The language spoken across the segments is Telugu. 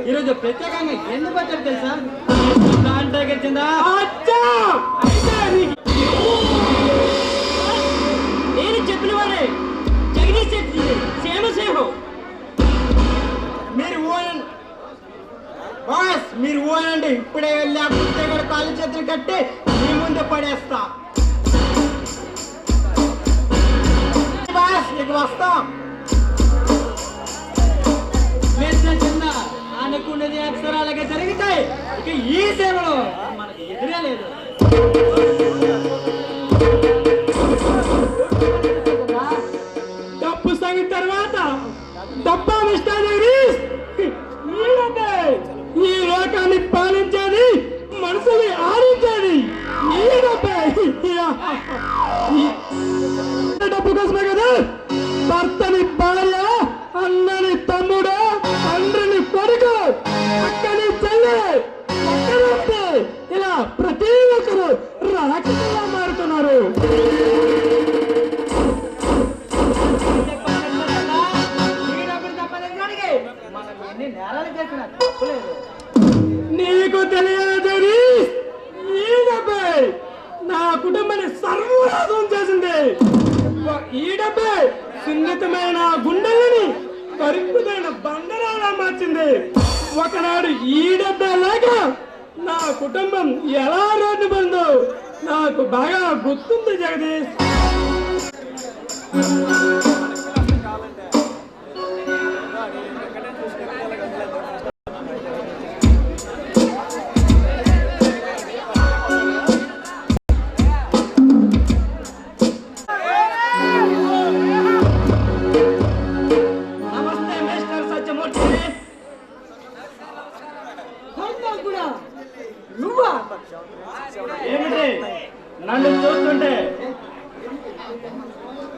ఈరోజు ప్రత్యేకంగా ఎందుకు వచ్చారు తెలుసా? నేను చెప్పిన వాడే జగదీష్ శెట్టి క్షేమసేహం. మీరు ఊనండి. ఇప్పుడే వెళ్ళి ఆ పుస్తకాల కాళ్ళు చేతులు కట్టి మీ ముందే పడేస్తా. ఇక వస్తాం. అనుకున్నది అక్షరాలుగా జరుగుతాయి. ఇక ఈ సేవలో మనకి ఎదురే లేదు. డబ్బు సంగతి తర్వాత డబ్బా ఈ లోకాన్ని పాలించేది, మనసుని ఆడించేది ఈ డబ్బు కోసమే కదా. భర్తని భార్య, అన్నని తమ్ముడు, తండ్రిని కొడుకు, అక్కని చెల్లె, ఇలా ప్రతి ఒక్కరు రాక్షసులా మారుతున్నారు. నీకు తెలియదు, ఈ డబ్బే నా కుటుంబాన్ని సర్వనాశనం చేసింది. ఈ డబ్బే సున్నితమైన గుండెలని కరుకుదైన బండరాలా మార్చింది. ఒకనాడు ఈ డబ్బే లేక నా కుటుంబం ఎలా రోడ్డు బందో నాకు బాగా గుర్తుంది జగదీష్. నన్ను చూస్తుంటే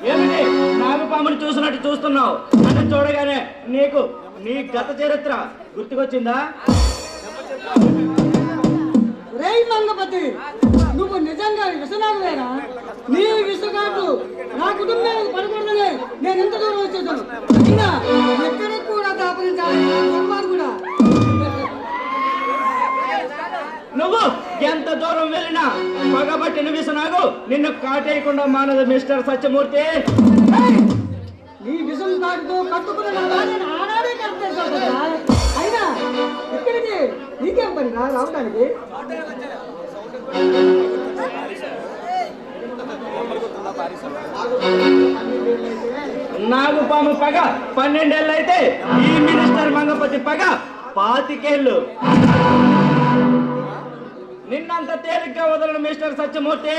ఏమిటి నాగపాముని చూసినట్టు చూస్తున్నావు? నన్ను చూడగానే నీకు నీ గత చరిత్ర గుర్తుకొచ్చిందా? మంగపతి, నువ్వు నిజంగా విసనాగులేనా? నీ విసుగాటు నా కుటుంబం పడకూడదని నేను ఎంత దూరం వచ్చేసాను. అయినా ఎక్కడికి కూడా దాపరించాలి కూడా. నువ్వు ఎంత దూరం వెళ్ళినా పగబట్టిన విసనాగు నిన్ను కాటేయకుండా మానదు మిస్టర్ సత్యమూర్తి. నీ విసం కాటుతో కట్టుకున్న ఆనాడే కట్టేశావు కదా. అయినా ఇక్కడికి నీకేం పని రావడానికి? నాగుపాము పగ 12 ఏళ్ళు అయితే ఈ మినిస్టర్ మంగపతి పగ 25 ఏళ్ళు. నిన్నంత తేలిగ్గా వదలను మిస్టర్ సత్యమూర్తి.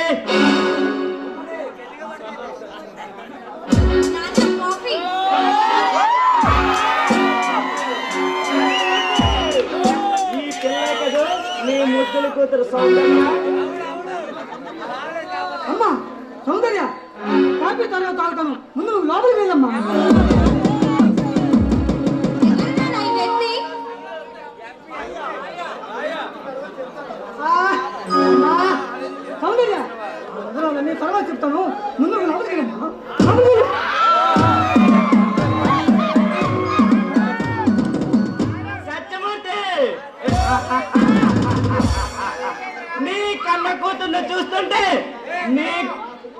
ఈ పిల్ల కదా నీ ముద్దుల కూతురు సౌందర్య. అమ్మా సౌందర్య, కాపీ తర్వాత తాగుతాను, ముందు నువ్వు లోపలికి వెళ్ళమ్మా. సౌందర్య, నేను తర్వాత చెప్తాను, ముందు లోపలికి వెళ్ళమ్మా. సత్యమూర్తి, నీ కన్న కూతుర్ని చూస్తుంటే నీ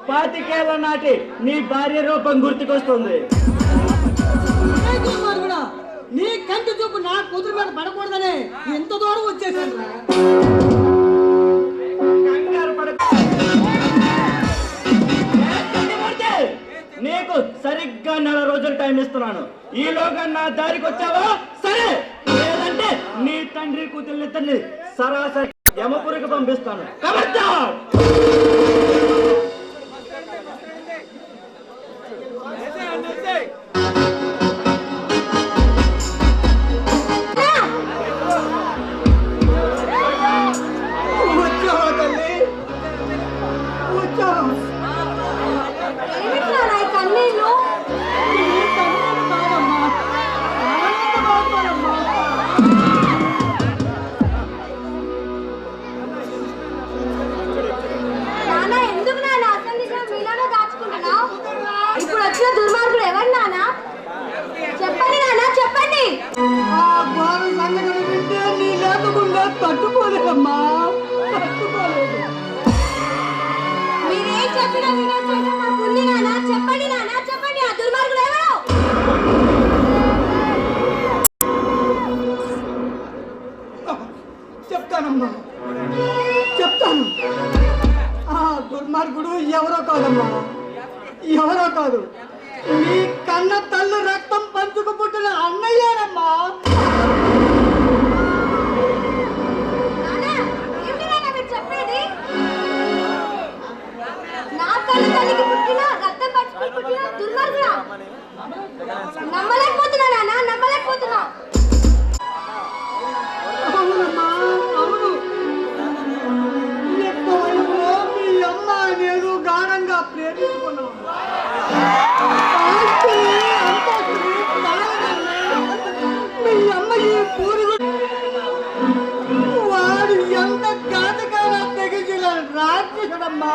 25 ఏళ్ల నాటి నీ భార్య రూపం గుర్తుకొస్తుంది. నీ కంటి చూపు నా కూతురు మీద పడకూడదనే ఎంత దూరం వచ్చేసాను. కంగారు పడ నెల రోజులు టైం ఇస్తున్నాను. ఈలోగా నా దారికి వచ్చావా సరే, లేదంటే నీ తండ్రి కూతుర్నిద్దరిని సరాసరి యమపురికి పంపిస్తాను. ఖబర్దార్! వచ్చావా తల్లి? వచ్చావా? ఏమిట్రా నా కన్నీళ్ళు? ఈ కన్నీళ్ళు కాదమ్మా, ఆనంద బాష్పాలమ్మా. నాన్న ఎందుకు నాన్న అసలు నిజం మీలాగా దాచుకుంటున్నావు? ఇప్పుడు వచ్చిన దుర్మార్గుడు ఎవరు నాన్న? చెప్పండి నాన్న, చెప్పండి. ఆ ఘోర సంఘటన వింటే నీ లేకుండా తట్టుకోలేదమ్మా, తట్టుకోలేదు. మీరేం చెప్పినా వినేసైనా నాకు ఉంది నాన్న. చెప్పండి నాన్న, చెప్పండి. ఆ దుర్మార్గుడు ఎవరు? చెప్తానమ్మా, చెప్తాను. ఆ దుర్మార్గుడు ఎవరో కాదమ్మా, ఎవరో కాదు, మీ కన్న తల్లి రక్తం పంచుకు పుట్టిన అన్నయ్యానమ్మా. నాన్న, ఏమిటి నాన్న మీరు చెప్పేది? నా కన్న తల్లికి పుట్టిన రక్తం పట్టుకుని పుట్టిన దుర్మార్గుడా? నమ్మలేకపోతున్నా నాన్న, నమ్మలేకపోతున్నా. అవునమ్మా, అవును. ఎక్కువైనా మీ అమ్మ నేను గాఢంగా ప్రేమించుకున్నాం. ఆస్తిని, అంతస్తుని, స్థానాన్ని మీ అమ్మ ఈ పూరుగుడు వాడు ఎంత ఘాతకాల తెగించిన రాక్షసుడమ్మా.